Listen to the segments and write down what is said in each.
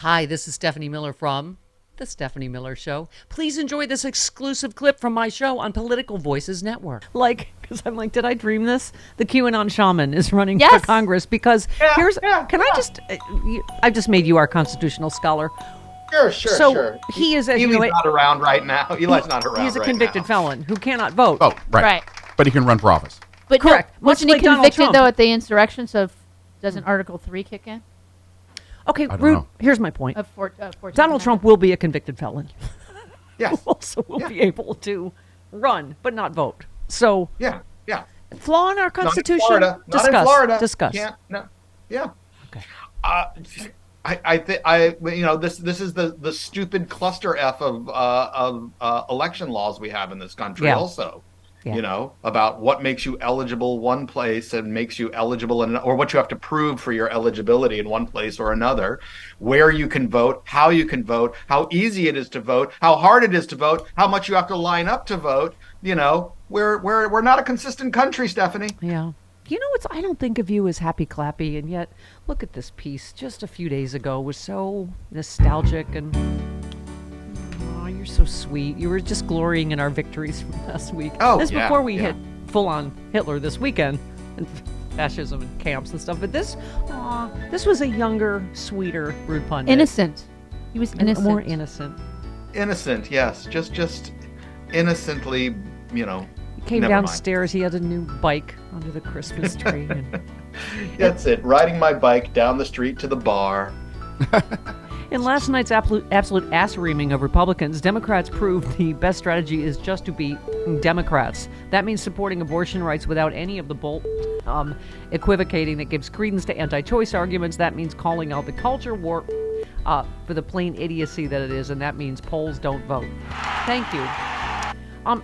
Hi, this is Stephanie Miller from The Stephanie Miller Show. Please enjoy this exclusive clip from my show on Political Voices Network. Because I'm like, did I dream this? The QAnon Shaman is running for Congress because I just made you our constitutional scholar. Sure. He is, as Eli's not around right now. Eli's not around. He's a convicted felon who cannot vote. Oh, right. But he can run for office. But correct. No, wasn't he convicted though at the insurrection? So doesn't Article 3 kick in? Okay, Rude, here's my point. Donald Trump will be a convicted felon. Yes. Who also will be able to run, but not vote. So, yeah. Flaw in our Constitution? Not in Florida. Discuss. Can't, no. Yeah. Okay. I think this is the stupid cluster F of election laws we have in this country. Yeah. Also. Yeah. About what makes you eligible one place and makes you eligible or what you have to prove for your eligibility in one place or another, where you can vote, how you can vote, how easy it is to vote, how hard it is to vote, how much you have to line up to vote. We're not a consistent country, Stephanie. Yeah. I don't think of you as happy clappy, and yet look at this piece just a few days ago was so nostalgic and you're so sweet. You were just glorying in our victories from last week. Oh, this before we hit full-on Hitler this weekend and fascism and camps and stuff. But this was a younger, sweeter Rude Pundit. Innocent. He was innocent. More innocent. Innocent, yes. Just innocently, He came downstairs. He had a new bike under the Christmas tree. That's it. Riding my bike down the street to the bar. In last night's absolute ass-reaming of Republicans, Democrats proved the best strategy is just to be Democrats. That means supporting abortion rights without any of the bold equivocating that gives credence to anti-choice arguments. That means calling out the culture war for the plain idiocy that it is, and that means polls don't vote. Thank you. A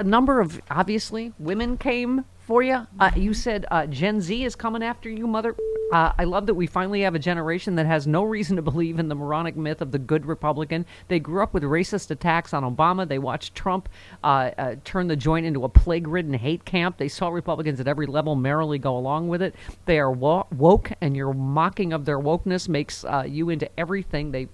number of, obviously, women came for you. You said Gen Z is coming after you, mother. I love that we finally have a generation that has no reason to believe in the moronic myth of the good Republican. They grew up with racist attacks on Obama. They watched Trump turn the joint into a plague-ridden hate camp. They saw Republicans at every level merrily go along with it. They are woke, and your mocking of their wokeness makes you into everything they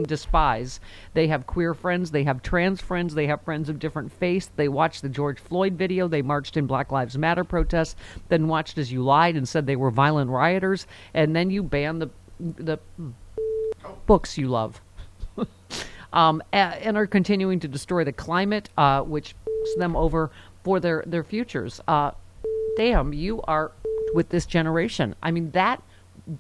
despise. They have queer friends, they have trans friends, they have friends of different faiths. They watched the George Floyd video, they marched in Black Lives Matter protests, then watched as you lied and said they were violent rioters, and then you banned the books you love. And are continuing to destroy the climate, which puts them over for their futures. Damn, you are with this generation. I mean,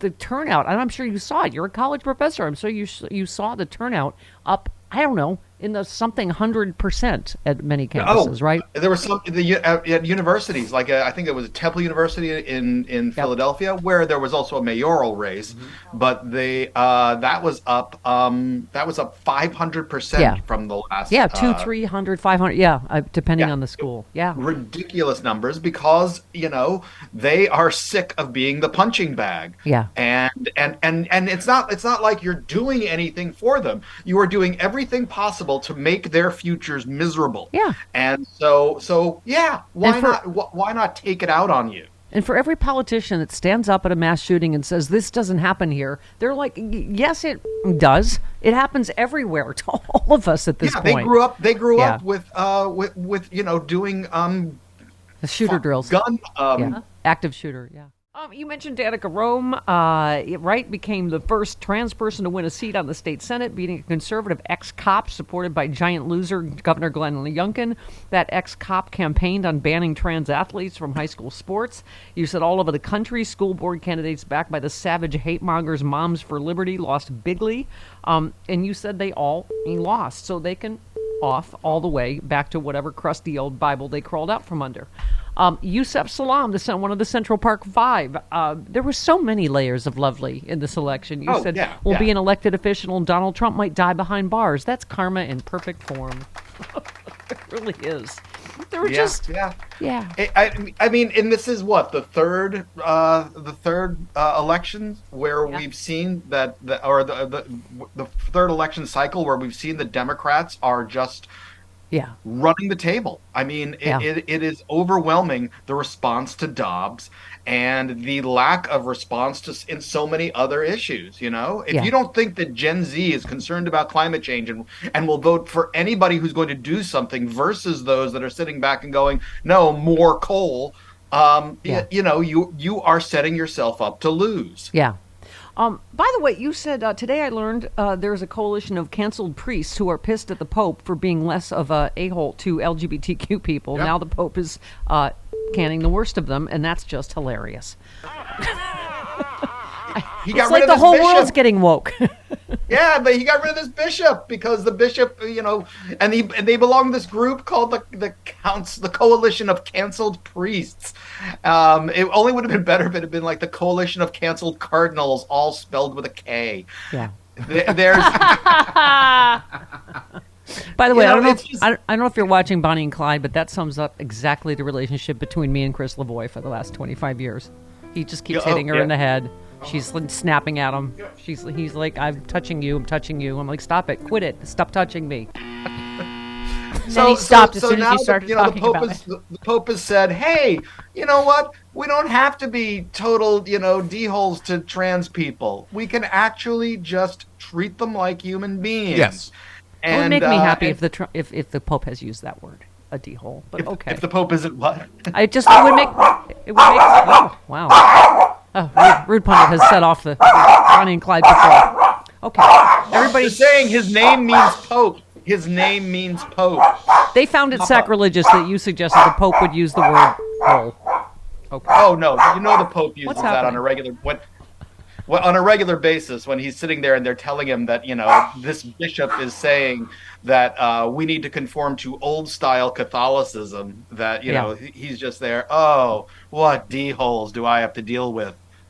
the turnout, and I'm sure you saw it. You're a college professor. I'm sure you saw the turnout up, I don't know, in the something 100% at many campuses, right? There was some at universities, like I think it was Temple University in Philadelphia, where there was also a mayoral race, but that was up 500% from the last 200, 300, 500, depending on the school. Ridiculous numbers because they are sick of being the punching bag. And it's not like you're doing anything for them. You are doing everything possible to make their futures miserable. And why not take it out on you? And for every politician that stands up at a mass shooting and says this doesn't happen here, they're like, yes, it does. It happens everywhere to all of us at this point. They grew up with doing the shooter drills, gun active shooter. You mentioned Danica Rome, became the first trans person to win a seat on the state Senate, beating a conservative ex-cop supported by giant loser Governor Glenn Youngkin. That ex-cop campaigned on banning trans athletes from high school sports. You said all over the country, school board candidates backed by the savage hate mongers Moms for Liberty lost bigly. And you said they all lost, so they can off all the way back to whatever crusty old Bible they crawled out from under. Yusef Salaam, one of the Central Park Five. There were so many layers of lovely in this election. You said, be an elected official and Donald Trump might die behind bars. That's karma in perfect form. It really is. They were I mean, and this is what the third election where we've seen that the third election cycle where we've seen the Democrats are just Yeah. running the table. I mean, Yeah. it is overwhelming, the response to Dobbs and the lack of response in so many other issues. If Yeah. you don't think that Gen Z is concerned about climate change and will vote for anybody who's going to do something versus those that are sitting back and going, no, more coal, Yeah. you are setting yourself up to lose. Yeah. By the way, you said today I learned there's a coalition of canceled priests who are pissed at the Pope for being less of a a-hole to LGBTQ people. Yep. Now the Pope is canning the worst of them, and that's just hilarious. He got It's rid like of the this whole bishop. world's getting woke. Yeah, but he got rid of this bishop because the bishop, and they belong to this group called the Coalition of Canceled Priests. It only would have been better if it had been like the Coalition of Canceled Cardinals, all spelled with a K. Yeah. There's By the way, You know, I don't know. it's just- I don't know if you're watching Bonnie and Clyde, but that sums up exactly the relationship between me and Chris Lavoie for the last 25 years. He just keeps Yeah, hitting her yeah. in the head. She's snapping at him. He's like, I'm touching you. I'm touching you. I'm like, stop it. Quit it. Stop touching me. And then he stopped as soon as now you started the talking Pope about has, it. the Pope has said, hey, you know what? We don't have to be total, d-holes to trans people. We can actually just treat them like human beings. Yes. It would And, make me happy and if the Pope has used that word, a d-hole. But okay. if the Pope isn't what? It would make. Oh, wow. Oh, rude Pundit has set off the Bonnie and Clyde patrol. Okay, everybody's Just saying his name means Pope. His name means Pope. They found it sacrilegious that you suggested the Pope would use the word hole. Okay. Oh no, the Pope uses What's that on happening? a regular on a regular basis when he's sitting there and they're telling him that this bishop is saying that we need to conform to old style Catholicism. That Yeah. he's just there. Oh, what d-holes do I have to deal with?